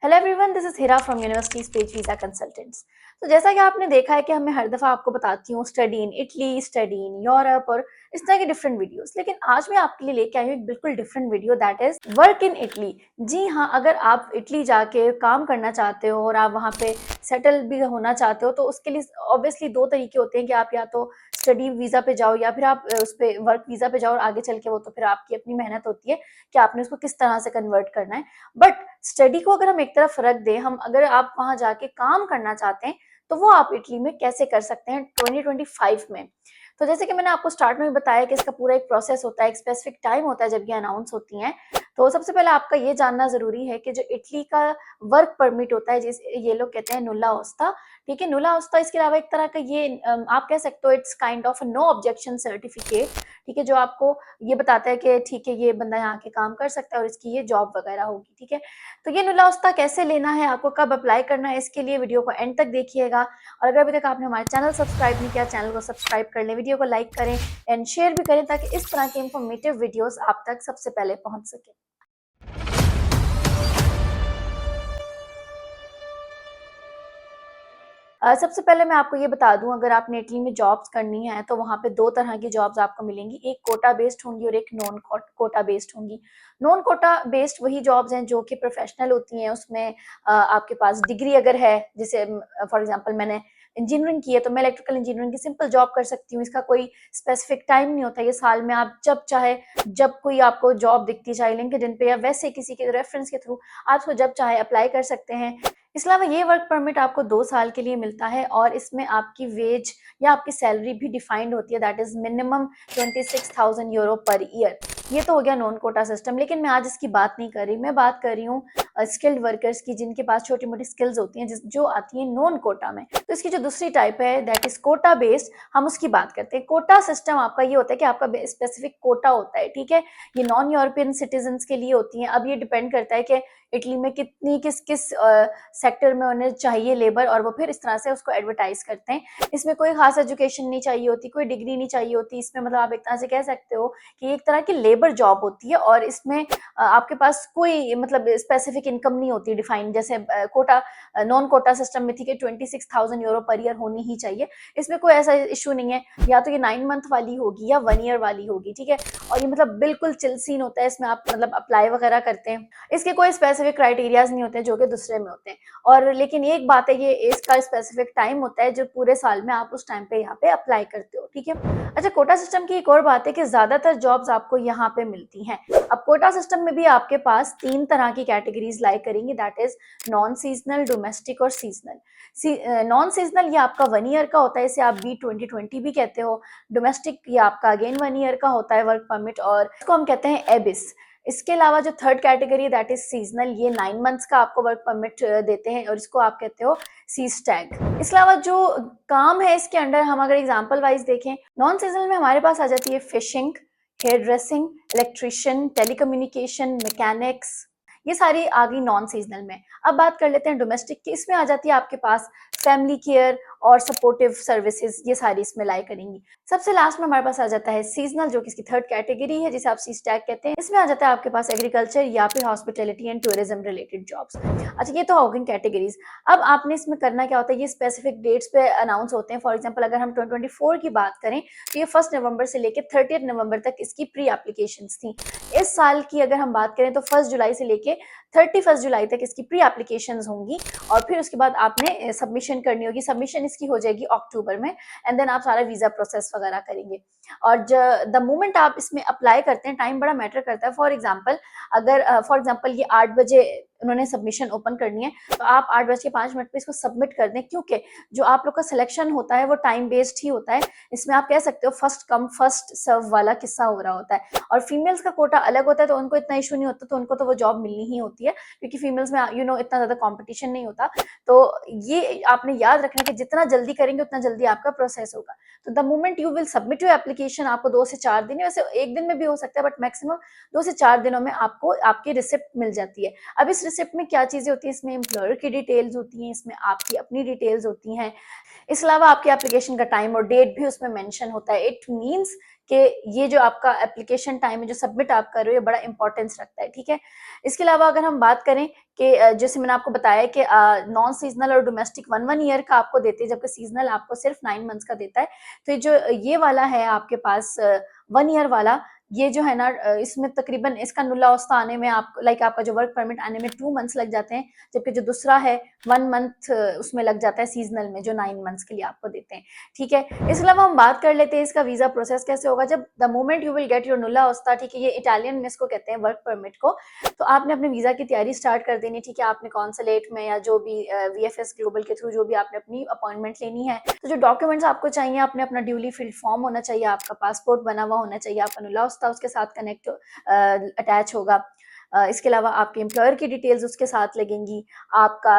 Hello everyone, this is Hira from university space visa consultants. तो जैसा कि आपने देखा है कि मैं हर दफ़ा आपको बताती हूँ study in Italy, study in Europe और इस तरह के डिफरेंट वीडियोस, लेकिन आज मैं आपके लिए लेके आई हूँ एक बिल्कुल different video, that is work in Italy. जी हाँ, अगर आप इटली जाके काम करना चाहते हो और आप वहाँ पे सेटल भी होना चाहते हो तो उसके लिए ऑब्वियसली दो तरीके होते हैं कि आप या तो स्टडी वीज़ा पे जाओ या फिर आप उस पर वर्क वीज़ा पे जाओ, और आगे चल के वो तो फिर आपकी अपनी मेहनत होती है कि आपने उसको किस तरह से कन्वर्ट करना है। बट स्टडी को अगर हम एक तरफ रख दें, हम अगर आप वहां जाके काम करना चाहते हैं तो वो आप इटली में कैसे कर सकते हैं 2025 में। तो जैसे कि मैंने आपको स्टार्ट में भी बताया कि इसका पूरा एक प्रोसेस होता है, एक स्पेसिफिक टाइम होता है जब ये अनाउंस होती हैं। तो सबसे पहले आपका ये जानना जरूरी है कि जो इटली का वर्क परमिट होता है, जिस ये लोग कहते हैं नुला ओस्ता, ठीक है, नुला ओस्ता इसके अलावा एक तरह का ये आप कह सकते हो it's kind of no objection certificate, ठीक है, जो आपको ये बताता है कि ठीक है ये बंदा यहाँ के काम कर सकता है और इसकी ये जॉब वगैरह होगी, ठीक है। तो ये नुला उस्ता कैसे लेना है, आपको कब अप्लाई करना है, इसके लिए वीडियो को एंड तक देखिएगा। और अगर अभी तक आपने हमारे चैनल सब्सक्राइब नहीं किया, चैनल को सब्सक्राइब कर लें, वीडियो को लाइक करें एंड शेयर भी करें ताकि इस तरह के इंफॉर्मेटिव वीडियोस आप तक सबसे पहले पहुंच सके। सबसे पहले मैं आपको ये बता दूं, अगर आपने इटली में जॉब्स करनी है तो वहाँ पे दो तरह की जॉब्स आपको मिलेंगी, एक कोटा बेस्ड होंगी और एक नॉन कोटा बेस्ड होंगी। नॉन कोटा बेस्ड वही जॉब्स हैं जो कि प्रोफेशनल होती हैं, उसमें आपके पास डिग्री अगर है, जैसे फॉर एग्जांपल मैंने इंजीनियरिंग की है तो मैं इलेक्ट्रिकल इंजीनियरिंग की सिंपल जॉब कर सकती हूँ, इसका कोई स्पेसिफिक टाइम नहीं होता, ये साल में आप जब चाहे, जब कोई आपको जॉब दिखती है चाहे लिंक्डइन पे या वैसे किसी के रेफरेंस के थ्रू, आप उसको जब चाहे अप्लाई कर सकते हैं। इसके अलावा ये वर्क परमिट आपको 2 साल के लिए मिलता है और इसमें आपकी वेज या आपकी सैलरी भी डिफाइंड होती है, that is minimum 26,000 euro per year. ये तो हो गया नॉन कोटा सिस्टम, लेकिन मैं आज इसकी बात नहीं कर रही, मैं बात कर रही हूँ स्किल्ड वर्कर्स की, जिनके पास छोटी मोटी स्किल्स होती हैं जो आती हैं नॉन कोटा में। तो इसकी जो दूसरी टाइप है दैट इज कोटा बेस्ड, हम उसकी बात करते हैं। कोटा सिस्टम आपका ये होता है कि आपका स्पेसिफिक कोटा होता है, ठीक है, ये नॉन यूरोपियन सिटीजन के लिए होती हैं। अब ये डिपेंड करता है कि इटली में कितनी किस किस सेक्टर में उन्हें चाहिए लेबर, और वो फिर इस तरह से उसको एडवर्टाइज करते हैं। इसमें कोई खास एजुकेशन नहीं चाहिए होती, कोई डिग्री नहीं चाहिए होती, इसमें मतलब आप एक तरह से कह सकते हो कि एक तरह की लेबर जॉब होती है और इसमें आपके पास कोई मतलब स्पेसिफिक इनकम नहीं होती डिफाइन, जैसे कोटा नॉन कोटा सिस्टम में थी कि 26,000 यूरो पर ईयर होनी ही चाहिए। इसमें कोई ऐसा इशू नहीं है, या तो ये 9 मंथ वाली होगी या 1 ईयर वाली होगी, ठीक है। और ये मतलब बिल्कुल चिल सीन होता है, इसमें आप मतलब अप्लाई वगैरह करते हैं, इसके कोई स्पेसिफिक क्राइटेरियाज नहीं होते जो कि दूसरे में होते हैं। और लेकिन एक बात है, ये इसका स्पेसिफिक टाइम होता है जो पूरे साल में आप उस टाइम पे यहाँ पे अप्लाई करते हो, ठीक है। अच्छा, कोटा सिस्टम की एक और बात है कि ज्यादातर जॉब्स आपको यहाँ पे मिलती हैं। अब कोटा सिस्टम में भी आपके पास 3 तरह की कैटेगरीज लाई करेंगी, that is non seasonal, domestic और सीजनल। नॉन सीजनल ये आपका 1 ईयर का होता है, इसे आप B2020 भी कहते हो। डोमेस्टिक ये आपका अगेन 1 ईयर का होता है वर्क परमिट, और इसको हम कहते हैं एबिस। इसके अलावा जो third category that is seasonal, ये 9 मंथ्स का आपको वर्क परमिट देते हैं और इसको आप कहते हो सी स्टैग। इसके अलावा जो काम है इसके अंडर, हम अगर एग्जांपल वाइज देखें, नॉन सीजनल में हमारे पास आ जाती है fishing, hair dressing, electrician, telecommunication, mechanics, ये सारी आ गई नॉन सीजनल में। अब बात कर लेते हैं डोमेस्टिक की, इसमें आ जाती है आपके पास फैमिली केयर और सपोर्टिव सर्विसेज, ये सारी इसमें लाई करेंगी। सबसे लास्ट में हमारे पास आ जाता है सीजनल, जो कि इसकी थर्ड कैटेगरी है जिसे आप सी स्टैग कहते हैं। इसमें आ जाता है आपके पास एग्रीकल्चर या फिर hospitality and tourism related jobs. अच्छा, ये तो हो गई कैटेगरीज। अब आपने इसमें करना क्या होता है, ये स्पेसिफिक डेट्स पे अनाउंस होते हैं। फॉर एग्जाम्पल अगर हम 2024 की बात करें तो ये 1 नवंबर से लेकर 30 नवंबर तक इसकी प्री एप्लीकेशन थी। इस साल की अगर हम बात करें तो 1 जुलाई से लेके 31 जुलाई तक इसकी प्री एप्लीकेशन होंगी, और फिर उसके बाद आपने सबमिशन करनी होगी। सबमिशन इसकी हो जाएगी अक्टूबर में, एंड देन आप सारा वीजा प्रोसेस वगैरह करेंगे। और द मोमेंट आप इसमें अप्लाई करते हैं, टाइम बड़ा मैटर करता है। फॉर एग्जाम्पल अगर फॉर एग्जाम्पल ये 8 बजे उन्होंने सबमिशन ओपन करनी है, तो आप 8:05 पे इसको सबमिट कर दें, क्योंकि जो आप लोग का सिलेक्शन होता है वो टाइम बेस्ड ही होता है। इसमें आप कह सकते हो फर्स्ट कम फर्स्ट सर्व वाला किस्सा हो रहा होता है। और फीमेल्स का कोटा अलग होता है, तो उनको इतना इशू नहीं होता, तो उनको तो वो जॉब मिलनी ही होती है, क्योंकि फीमेल्स में इतना ज्यादा कॉम्पिटिशन नहीं होता। तो ये आपने याद रखना कि जितना जल्दी करेंगे उतना जल्दी आपका प्रोसेस होगा। तो the moment you will submit your application, आपको 2 से 4 दिन, वैसे एक दिन में भी हो सकता है, बट मैक्सिमम 2 से 4 दिनों में आपको आपकी रिसिप्ट मिल जाती है। अब इस रिसिप्ट में क्या चीजें होती है, इसमें एम्प्लॉयर की डिटेल्स होती हैं, इसमें आपकी अपनी डिटेल्स होती हैं। इसके अलावा आपके एप्लीकेशन का टाइम और डेट भी उसमें मेंशन होता है। इट मींस कि ये जो आपका एप्लीकेशन टाइम है जो सबमिट आप कर रहे हो ये बड़ा इंपॉर्टेंस रखता है, ठीक है। इसके अलावा अगर हम बात करें कि जैसे मैंने आपको बताया कि नॉन सीजनल और डोमेस्टिक वन वन ईयर का आपको देते हैं, जबकि सीजनल आपको सिर्फ 9 मंथ्स का देता है। तो जो ये वाला है आपके पास 1 ईयर वाला, ये जो है ना इसमें तकरीबन इसका नुल्ला औस्ता आने में आप लाइक आपका जो वर्क परमिट आने में 2 मंथ्स लग जाते हैं, जबकि जो दूसरा है 1 मंथ उसमें लग जाता है सीजनल में, जो 9 मंथ्स के लिए आपको देते हैं, ठीक है। इसके अलावा हम बात कर लेते हैं इसका वीजा प्रोसेस कैसे होगा। जब the moment you will get your नुल्ला औस्ता, ठीक है, ये इटालियन में इसको कहते हैं वर्क परमिट को, तो आपने अपने वीजा की तैयारी स्टार्ट कर देनी, ठीक है। आपने कॉन्सुलेट में या जो भी VFS ग्लोबल के थ्रू जो भी आपने अपनी अपॉइंटमेंट लेनी है, तो जो डॉक्यूमेंट्स आपको चाहिए, आपने अपना ड्यूली फिल्ड फॉर्म होना चाहिए, आपका पासपोर्ट बना हुआ होना चाहिए, आपका नुल्ला औस्ता उसके साथ कनेक्ट अटैच होगा। इसके अलावा आपके एम्प्लॉयर की डिटेल्स उसके साथ लगेंगी, आपका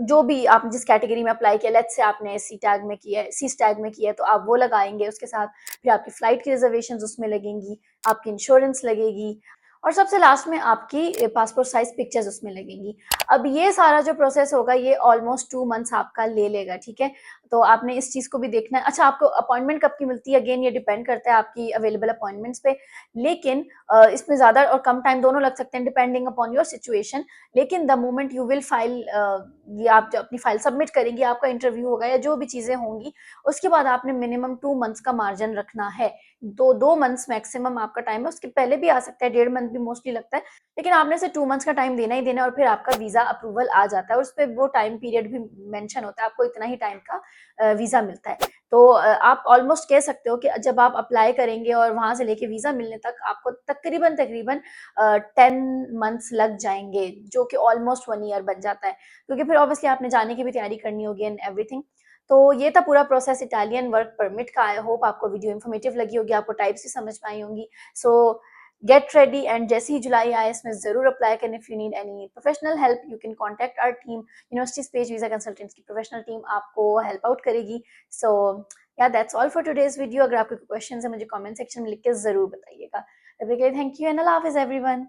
जो भी आप जिस कैटेगरी में अप्लाई किया, लेट्स से आपने सी टैग में किया है, सी टैग में किया है, तो आप वो लगाएंगे उसके साथ। फिर आपकी फ्लाइट की रिजर्वेशन उसमें लगेंगी, आपकी इंश्योरेंस लगेगी, और सबसे लास्ट में आपकी पासपोर्ट साइज पिक्चर्स उसमें लगेंगी। अब ये सारा जो प्रोसेस होगा ये ऑलमोस्ट 2 मंथ्स आपका ले लेगा, ठीक है। तो आपने इस चीज को भी देखना है। अच्छा, आपको अपॉइंटमेंट कब की मिलती है, अगेन ये डिपेंड करता है आपकी अवेलेबल अपॉइंटमेंट्स पे, लेकिन इसमें ज्यादा और कम टाइम दोनों लग सकते हैं डिपेंडिंग अपॉन योर सिचुएशन। लेकिन the moment you will file, ये आप जो अपनी फाइल सबमिट करेंगे, आपका इंटरव्यू होगा या जो भी चीजें होंगी, उसके बाद आपने मिनिमम 2 मंथ्स का मार्जिन रखना है। 2 मंथ्स मैक्सिमम आपका टाइम है, उसके पहले भी आ सकता है, 1.5 मंथ भी मोस्टली लगता है, लेकिन आपने से 2 मंथ्स का टाइम देना ही देना है, और फिर आपका वीजा अप्रूवल आ जाता है, और उस पर वो टाइम पीरियड भी मेंशन होता है, आपको इतना ही टाइम का वीजा मिलता है। तो आप ऑलमोस्ट कह सकते हो कि जब आप अप्लाई करेंगे और वहां से लेके वीजा मिलने तक आपको तकरीबन तकरीबन 10 मंथ्स लग जाएंगे, जो कि ऑलमोस्ट 1 ईयर बन जाता है, क्योंकि फिर ऑब्वियसली आपने जाने की भी तैयारी करनी होगी एंड एवरीथिंग। तो ये था पूरा प्रोसेस इटालियन वर्क परमिट का। आई होप आपको वीडियो इन्फॉर्मेटिव लगी होगी, आपको टाइप्स भी समझ में आई होंगी। सो गेट रेडी, एंड जैसे ही जुलाई आए इसमें जरूर अप्लाई करें। If you need any professional help you can contact our team, university space visa consultants की प्रोफेशनल टीम आपको हेल्प आउट करेगी। So yeah that's all for today's video. अगर आपके क्वेश्चन है मुझे कमेंट सेक्शन में लिख के जरूर बताइएगा। Thank you and Allah Hafiz everyone.